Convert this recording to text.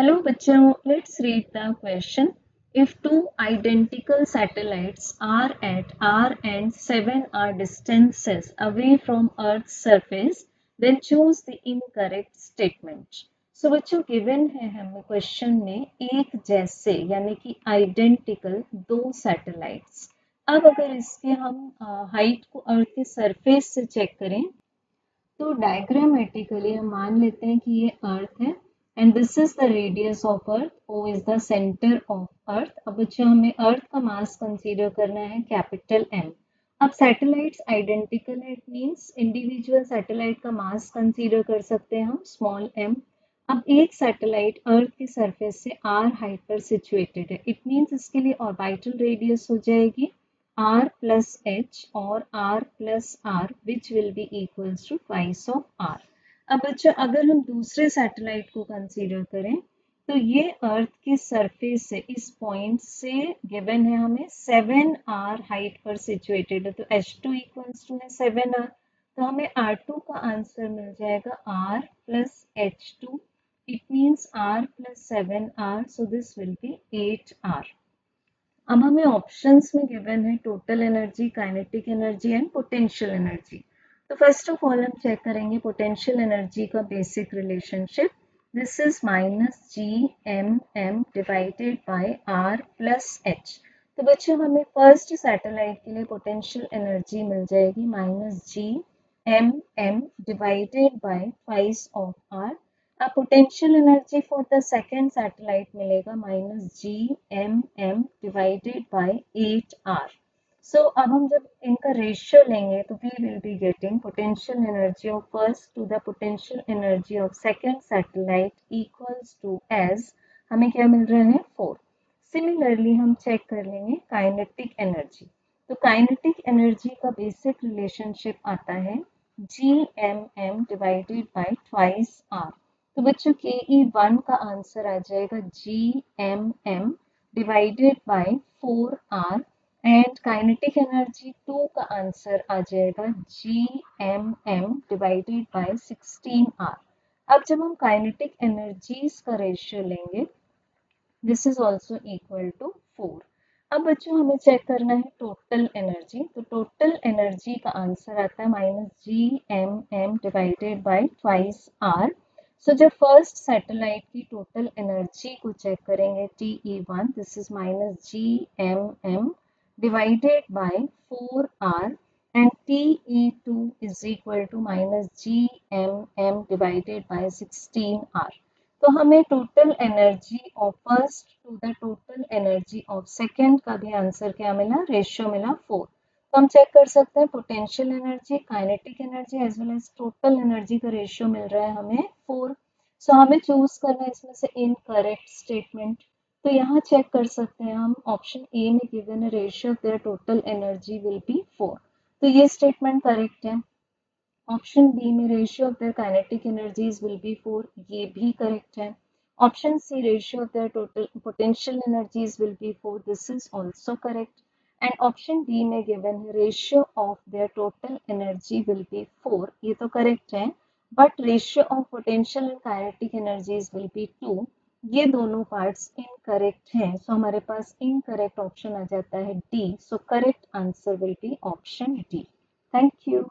Hello बच्चों, let's read the question. If two identical satellites are at R and 7 are distances away from Earth's surface, then choose the incorrect statement. So बच्चों given है हमें question में एक जैसे यानी कि आइडेंटिकल दो सैटेलाइट्स। अब अगर इसके हम हाइट को अर्थ के सरफेस से चेक करें तो डायग्रामेटिकली हम मान लेते हैं कि ये अर्थ है and this is the radius of earth, O is the centre of earth. अब बच्चों हमें अर्थ का मास कंसीडर करना है कैपिटल एम। अब सैटेलाइट्स आइडेंटिकल है, इट मींस इंडिविजुअल सैटेलाइट का मास कंसीडर कर सकते हैं हम स्मॉल एम। अब एक सैटेलाइट अर्थ की सरफेस से आर हाइट पर सिचुएटेड है, इट मींस इसके लिए ऑर्बिटल रेडियस हो जाएगी r plus h or r plus r which will be equals to twice of r। अब बच्चों अगर हम दूसरे सैटेलाइट को कंसीडर करें तो ये अर्थ की सरफेस से इस पॉइंट से गिवन है हमें 7r हाइट पर सिचुएटेड है, तो h2 इक्वल्स टू है 7r, तो हमें r2 का आंसर मिल जाएगा r plus h2, it means r plus 7r, so this will be 8r। अब हमें ऑप्शंस में गिवन है total energy, kinetic energy and potential energy. तो फर्स्ट ऑफ ऑल हम चेक करेंगे पोटेंशियल एनर्जी का basic relationship. This is minus G M M divided by R plus H. तो बच्चों हमें फर्स्ट सैटेलाइट के लिए पोटेंशियल एनर्जी मिल जाएगी minus G M M divided by twice of R. अब potential energy for the second satellite मिलेगा minus G M M divided by 8r। So अब हम जब इनका रेशियो लेंगे तो we will be getting potential energy of first to the potential energy of second satellite equals to as हमें क्या मिल रहा है 4। सिमिलरली हम चेक कर लेंगे काइनेटिक एनर्जी। तो काइनेटिक एनर्जी का बेसिक रिलेशनशिप आता है G M M divided by twice R. तो बच्चों के ई वन का आंसर आ जाएगा G M M divided by 4r and kinetic energy 2 का आंसर आ जाएगा G M M divided by 16r। अब जब हम काइनेटिक एनर्जीज का रेशियो लेंगे this is also equal to 4। अब बच्चों हमें चेक करना है टोटल एनर्जी। तो टोटल एनर्जी का आंसर आता है minus G M M divided by twice R. So जब फर्स्ट सैटेलाइट की टोटल एनर्जी को चेक करेंगे TE1, this is minus G M M divided by 4r and TE2 is equal to minus G M M divided by 16r। तो हमें total energy of first to the total energy of second का भी answer क्या मिला, ratio मिला 4। तो हम check कर सकते हैं potential energy, kinetic energy as well as total energy का रेशियो मिल रहा है हमें 4। सो हमें चूज करना है इसमें से इनकरेक्ट स्टेटमेंट। तो यहाँ चेक कर सकते हैं हम ऑप्शन ए में गिवन है ratio of their total energy will be 4, तो ये स्टेटमेंट करेक्ट है। ऑप्शन बी में ratio of their kinetic energies will be 4, ये भी करेक्ट है। Option C ratio of their total potential energies will be 4, this is also correct. And option D में given है ratio of their total energy will be 4, ये तो correct है, but ratio of potential and kinetic energies will B 2, ये दोनों parts incorrect हैं। सो हमारे पास incorrect option आ जाता है D. So correct answer will be option D. Thank you.